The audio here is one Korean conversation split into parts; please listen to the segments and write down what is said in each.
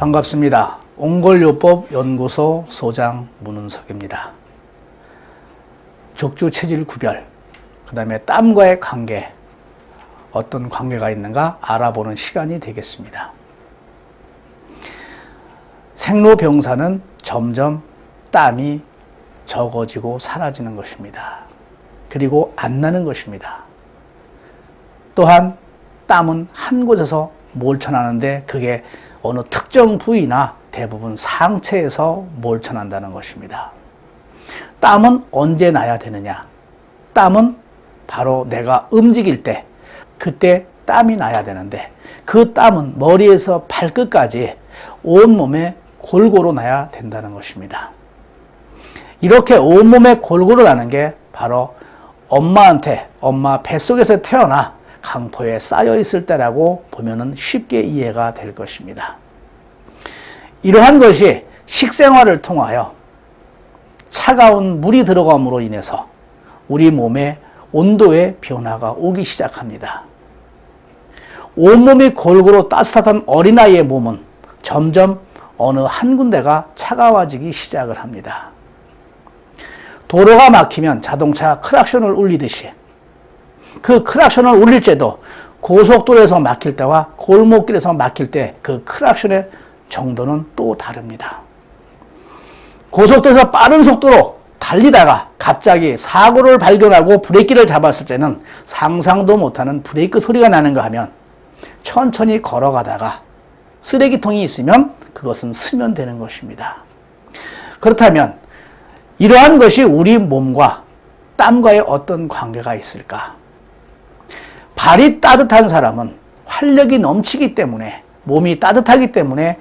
반갑습니다. 옹골요법연구소 소장 문은석입니다. 족주 체질 구별, 그 다음에 땀과의 관계, 어떤 관계가 있는가 알아보는 시간이 되겠습니다. 생로병사는 점점 땀이 적어지고 사라지는 것입니다. 그리고 안 나는 것입니다. 또한 땀은 한 곳에서 몰쳐나는데 그게 어느 특정 부위나 대부분 상체에서 몰쳐난다는 것입니다. 땀은 언제 나야 되느냐? 땀은 바로 내가 움직일 때, 그때 땀이 나야 되는데 그 땀은 머리에서 발끝까지 온몸에 골고루 나야 된다는 것입니다. 이렇게 온몸에 골고루 나는 게 바로 엄마 뱃속에서 태어나 강포에 쌓여 있을 때라고 보면은 쉽게 이해가 될 것입니다. 이러한 것이 식생활을 통하여 차가운 물이 들어감으로 인해서 우리 몸의 온도의 변화가 오기 시작합니다. 온몸이 골고루 따뜻한 어린아이의 몸은 점점 어느 한 군데가 차가워지기 시작을 합니다. 도로가 막히면 자동차 크락션을 울리듯이 그 크락션을 울릴 때도 고속도로에서 막힐 때와 골목길에서 막힐 때 그 크락션의 정도는 또 다릅니다. 고속도로에서 빠른 속도로 달리다가 갑자기 사고를 발견하고 브레이크를 잡았을 때는 상상도 못하는 브레이크 소리가 나는가 하면 천천히 걸어가다가 쓰레기통이 있으면 그것은 쓰면 되는 것입니다. 그렇다면 이러한 것이 우리 몸과 땀과의 어떤 관계가 있을까? 발이 따뜻한 사람은 활력이 넘치기 때문에, 몸이 따뜻하기 때문에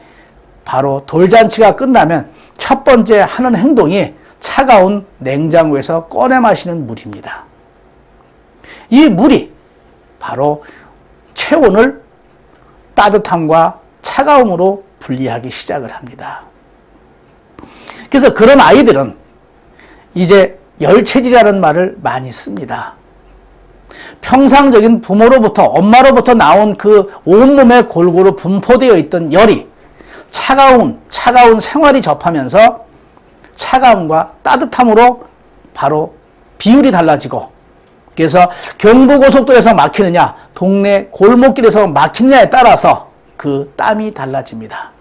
바로 돌잔치가 끝나면 첫 번째 하는 행동이 차가운 냉장고에서 꺼내 마시는 물입니다. 이 물이 바로 체온을 따뜻함과 차가움으로 분리하기 시작을 합니다. 그래서 그런 아이들은 이제 열체질이라는 말을 많이 씁니다. 평상적인 부모로부터, 엄마로부터 나온 그 온몸에 골고루 분포되어 있던 열이 차가운 생활이 접하면서 차가움과 따뜻함으로 바로 비율이 달라지고, 그래서 경부고속도로에서 막히느냐, 동네 골목길에서 막히느냐에 따라서 그 땀이 달라집니다.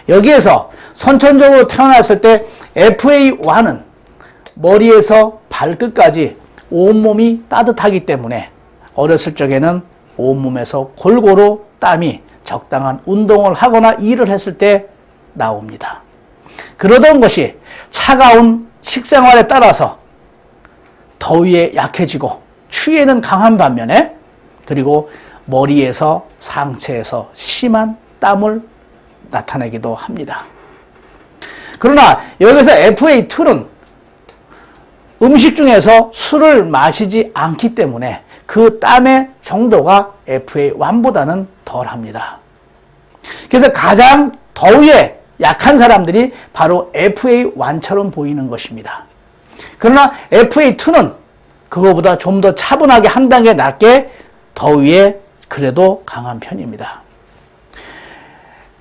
여기에서 선천적으로 태어났을 때 FA1은 머리에서 발끝까지 온몸이 따뜻하기 때문에 어렸을 적에는 온몸에서 골고루 땀이 적당한 운동을 하거나 일을 했을 때 나옵니다. 그러던 것이 차가운 식생활에 따라서 더위에 약해지고 추위에는 강한 반면에, 그리고 머리에서 상체에서 심한 땀을 나타내기도 합니다. 그러나 여기서 FA2는 음식 중에서 술을 마시지 않기 때문에 그 땀의 정도가 FA1보다는 덜합니다. 그래서 가장 더위에 약한 사람들이 바로 FA1처럼 보이는 것입니다. 그러나 FA2는 그거보다 좀 더 차분하게 한 단계 낮게 더위에 그래도 강한 편입니다.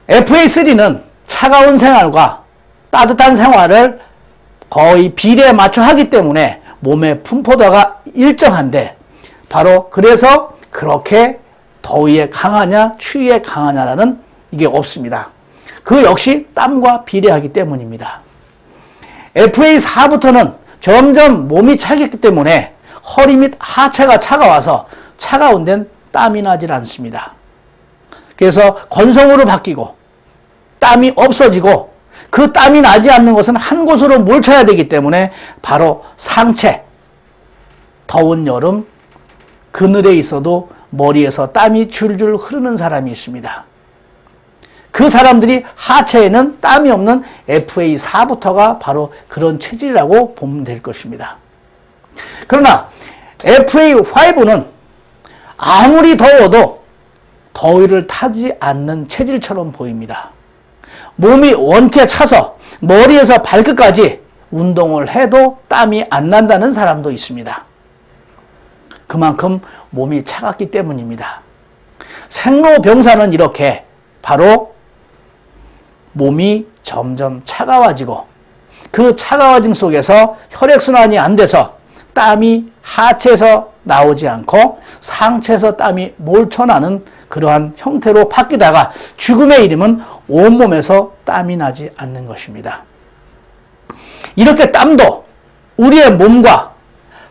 FA3는 차가운 생활과 따뜻한 생활을 거의 비례에 맞춰 하기 때문에 몸의 분포도가 일정한데, 바로 그래서 그렇게 더위에 강하냐 추위에 강하냐라는 이게 없습니다. 그 역시 땀과 비례하기 때문입니다. FA4부터는 점점 몸이 차겠기 때문에 허리 및 하체가 차가워서 차가운 데는 땀이 나질 않습니다. 그래서 건성으로 바뀌고 땀이 없어지고, 그 땀이 나지 않는 것은 한 곳으로 몰쳐야 되기 때문에 바로 상체, 더운 여름 그늘에 있어도 머리에서 땀이 줄줄 흐르는 사람이 있습니다. 그 사람들이 하체에는 땀이 없는 FA4부터가 바로 그런 체질이라고 보면 될 것입니다. 그러나 FA5는 아무리 더워도 더위를 타지 않는 체질처럼 보입니다. 몸이 원체 차서 머리에서 발끝까지 운동을 해도 땀이 안 난다는 사람도 있습니다. 그만큼 몸이 차갑기 때문입니다. 생로병사는 이렇게 바로 몸이 점점 차가워지고 그 차가워짐 속에서 혈액순환이 안 돼서 땀이 하체에서 나오지 않고 상체에서 땀이 몰쳐나는 그러한 형태로 바뀌다가 죽음에 이르면 온몸에서 땀이 나지 않는 것입니다. 이렇게 땀도 우리의 몸과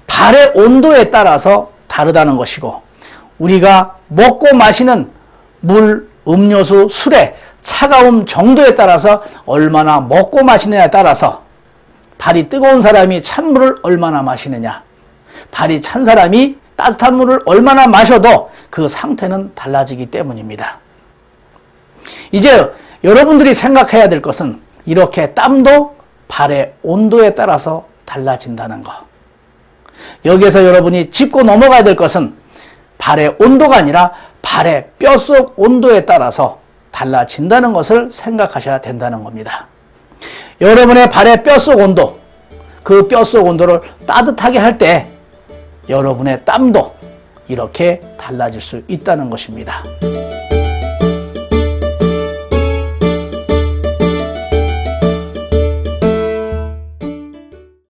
발의 온도에 따라서 다르다는 것이고 우리가 먹고 마시는 물, 음료수, 술의 차가움 정도에 따라서 얼마나 먹고 마시느냐에 따라서 발이 뜨거운 사람이 찬물을 얼마나 마시느냐, 발이 찬 사람이 따뜻한 물을 얼마나 마셔도 그 상태는 달라지기 때문입니다. 이제 여러분들이 생각해야 될 것은 이렇게 땀도 발의 온도에 따라서 달라진다는 것. 여기에서 여러분이 짚고 넘어가야 될 것은 발의 온도가 아니라 발의 뼛속 온도에 따라서 달라진다는 것을 생각하셔야 된다는 겁니다. 여러분의 발의 뼛속 온도, 그 뼛속 온도를 따뜻하게 할 때 여러분의 땀도 이렇게 달라질 수 있다는 것입니다.